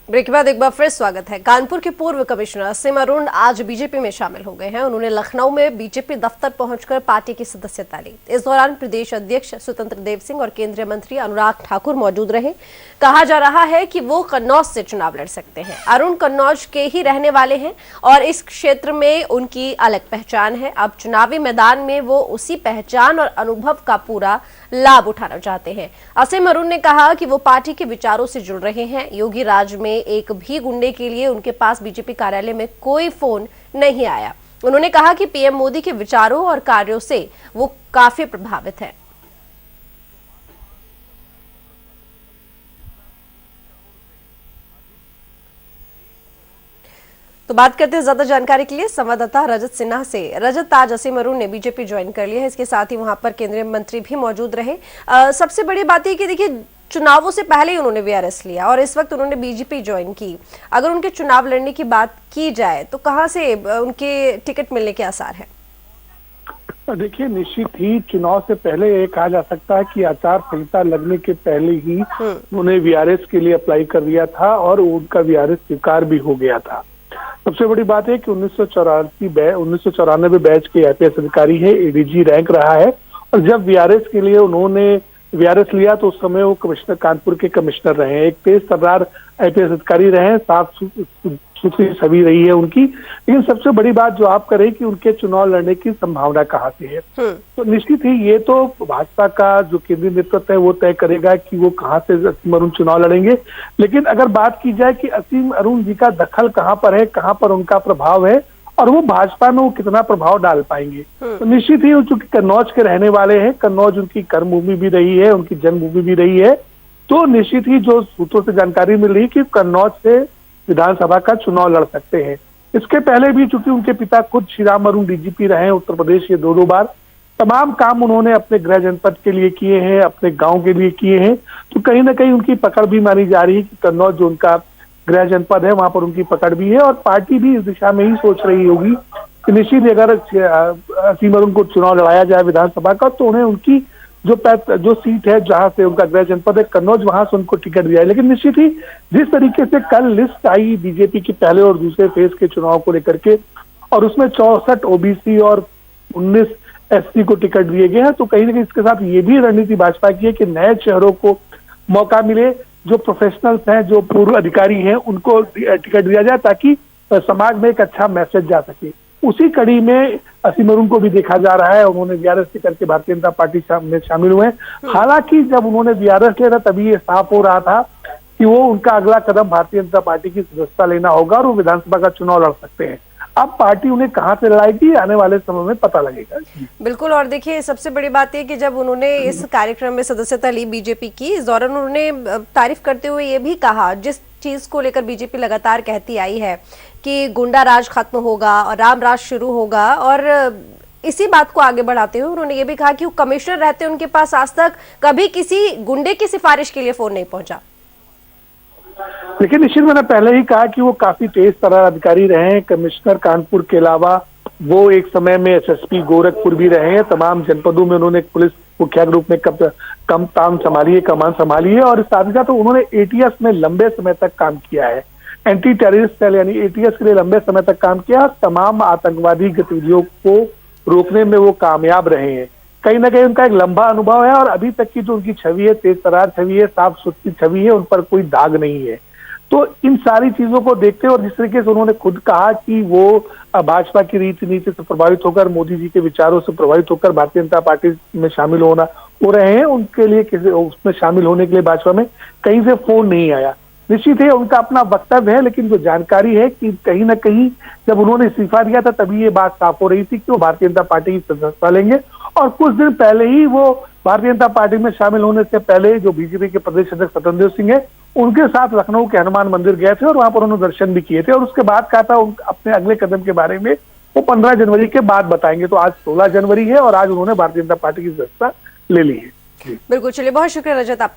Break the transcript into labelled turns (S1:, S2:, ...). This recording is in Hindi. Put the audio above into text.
S1: ब्रेक के बाद एक बार फिर स्वागत है। कानपुर के पूर्व कमिश्नर असीम अरुण आज बीजेपी में शामिल हो गए हैं। उन्होंने लखनऊ में बीजेपी दफ्तर पहुंचकर पार्टी की सदस्यता ली। इस दौरान प्रदेश अध्यक्ष स्वतंत्र देव सिंह और केंद्रीय मंत्री अनुराग ठाकुर मौजूद रहे। कहा जा रहा है कि वो कन्नौज से चुनाव लड़ सकते हैं। अरुण कन्नौज के ही रहने वाले हैं और इस क्षेत्र में उनकी अलग पहचान है। अब चुनावी मैदान में वो उसी पहचान और अनुभव का पूरा लाभ उठाना चाहते हैं। असीम अरुण ने कहा कि वो पार्टी के विचारों से जुड़ रहे हैं। योगी राज में एक भी गुंडे के लिए उनके पास बीजेपी कार्यालय में कोई फोन नहीं आया। उन्होंने कहा कि पीएम मोदी के विचारों और कार्यों से वो काफी प्रभावित है। तो बात करते हैं ज्यादा जानकारी के लिए संवाददाता रजत सिन्हा से। रजत, आज असीम अरुण ने बीजेपी ज्वाइन कर लिया है, इसके साथ ही वहां पर केंद्रीय मंत्री भी मौजूद रहे। सबसे बड़ी बात यह कि देखिए, चुनावों से पहले ही उन्होंने वीआरएस लिया और इस वक्त उन्होंने बीजेपी ज्वाइन की। अगर उनके चुनाव लड़ने की बात की जाए तो कहां से उनके टिकट मिलने के आसार है?
S2: देखिए, निश्चित ही चुनाव से पहले ये कहा जा सकता है कि आचार संहिता लगने के पहले ही उन्होंने वीआरएस के लिए अप्लाई कर दिया था और उनका वीआरएस स्वीकार भी हो गया था। सबसे बड़ी बात है कि 1994 बैच के आईपीएस अधिकारी है, एडीजी रैंक रहा है। और जब वीआरएस के लिए उन्होंने वीआरएस लिया तो उस समय वो कमिश्नर, कानपुर के कमिश्नर रहे हैं। एक तेज तर्रार आईपीएस अधिकारी रहे हैं, साफ सुथरी छवि रही है उनकी। लेकिन सबसे बड़ी बात जो आप करें कि उनके चुनाव लड़ने की संभावना कहाँ से है, तो निश्चित ही ये तो भाजपा का जो केंद्रीय नेतृत्व है वो तय करेगा कि वो कहाँ से असीम अरुण चुनाव लड़ेंगे। लेकिन अगर बात की जाए कि असीम अरुण जी का दखल कहाँ पर है, कहाँ पर उनका प्रभाव है और वो भाजपा में वो कितना प्रभाव डाल पाएंगे, तो निश्चित ही चूंकि कन्नौज के रहने वाले हैं, कन्नौज उनकी कर्मभूमि भी रही है, उनकी जन्मभूमि भी रही है, तो निश्चित ही जो सूत्रों से जानकारी मिल रही है कि कन्नौज से विधानसभा का चुनाव लड़ सकते हैं। इसके पहले भी चूंकि उनके पिता खुद श्रीराम अरुण डीजीपी रहे हैं उत्तर प्रदेश के 2 बार, तमाम काम उन्होंने अपने गृह जनपद के लिए किए हैं, अपने गांव के लिए किए हैं। तो कहीं ना कहीं उनकी पकड़ भी मानी जा रही है कि कन्नौज जो उनका गृह जनपद है वहां पर उनकी पकड़ भी है और पार्टी भी इस दिशा में ही सोच रही होगी कि निश्चित ही अगर असीम अरुण को चुनाव लड़ाया जाए विधानसभा का तो उन्हें उनकी जो सीट है जहां से उनका गृह जनपद है कन्नौज, वहां से उनको टिकट दिया है। लेकिन निश्चित ही जिस तरीके से कल लिस्ट आई बीजेपी की पहले और दूसरे फेज के चुनाव को लेकर के और उसमें 64 ओबीसी और 19 एससी को टिकट दिए गए हैं, तो कहीं ना कहीं इसके साथ ये भी रणनीति भाजपा की है कि नए चेहरों को मौका मिले, जो प्रोफेशनल्स हैं, जो पूर्व अधिकारी हैं, उनको टिकट दिया जाए ताकि समाज में एक अच्छा मैसेज जा सके। उसी कड़ी में असीम अरुण को भी देखा जा रहा है। उन्होंने वीआरएस करके भारतीय जनता पार्टी में शामिल हुए। हालांकि जब उन्होंने वीआरएस लिया तभी ये साफ हो रहा था कि वो उनका अगला कदम भारतीय जनता पार्टी की सदस्यता लेना होगा और वो विधानसभा का चुनाव लड़ सकते हैं। अब पार्टी उन्हें कहां से लड़ाएगी आने वाले समय में पता लगेगा।
S1: बिल्कुल। और देखिए, सबसे बड़ी बात है कि जब उन्होंने इस कार्यक्रम में सदस्यता ली बीजेपी की, इस दौरान उन्होंने तारीफ करते हुए ये भी कहा, जिस चीज को लेकर बीजेपी लगातार कहती आई है कि गुंडा राज खत्म होगा और राम राज शुरू होगा, और इसी बात को आगे बढ़ाते हुए उन्होंने ये भी कहा कि वो कमिश्नर रहते उनके पास आज तक कभी किसी गुंडे की सिफारिश के लिए फोन नहीं पहुंचा।
S2: लेकिन निश्चित मैंने पहले ही कहा कि वो काफी तेज तर्रार अधिकारी रहे हैं। कमिश्नर कानपुर के अलावा वो एक समय में एसएसपी गोरखपुर भी रहे हैं। तमाम जनपदों में उन्होंने पुलिस मुखिया के रूप में कमान संभाली है और साथ ही साथ उन्होंने एटीएस में लंबे समय तक काम किया है। एंटी टेररिस्ट सेल यानी एटीएस के लिए लंबे समय तक काम किया। तमाम आतंकवादी गतिविधियों को रोकने में वो कामयाब रहे हैं। कहीं ना कहीं उनका एक लंबा अनुभव है और अभी तक की जो उनकी छवि है, तेज तर्रार छवि है, साफ सुथरी छवि है, उन पर कोई दाग नहीं है। तो इन सारी चीजों को देखते हुए और जिस तरीके से उन्होंने खुद कहा कि वो भाजपा की रीति नीति से प्रभावित होकर, मोदी जी के विचारों से प्रभावित होकर भारतीय जनता पार्टी में शामिल हो रहे हैं, उनके लिए उसमें शामिल होने के लिए भाजपा में कहीं से फोन नहीं आया। निश्चित है उनका अपना वक्तव्य है, लेकिन जो जानकारी है कि कहीं ना कहीं जब उन्होंने इस्तीफा दिया था तभी ये बात साफ हो रही थी कि वो भारतीय जनता पार्टी की सदस्यता लेंगे। और कुछ दिन पहले ही वो भारतीय जनता पार्टी में शामिल होने से पहले जो बीजेपी के प्रदेश अध्यक्ष स्वतंत्र देव सिंह है उनके साथ लखनऊ के हनुमान मंदिर गए थे और वहां पर उन्होंने दर्शन भी किए थे और उसके बाद कहा था अपने अगले कदम के बारे में वो 15 जनवरी के बाद बताएंगे। तो आज 16 जनवरी है और आज उन्होंने भारतीय जनता पार्टी की सदस्यता ले ली है।
S1: बिल्कुल। चलिए, बहुत शुक्रिया रजत आपका।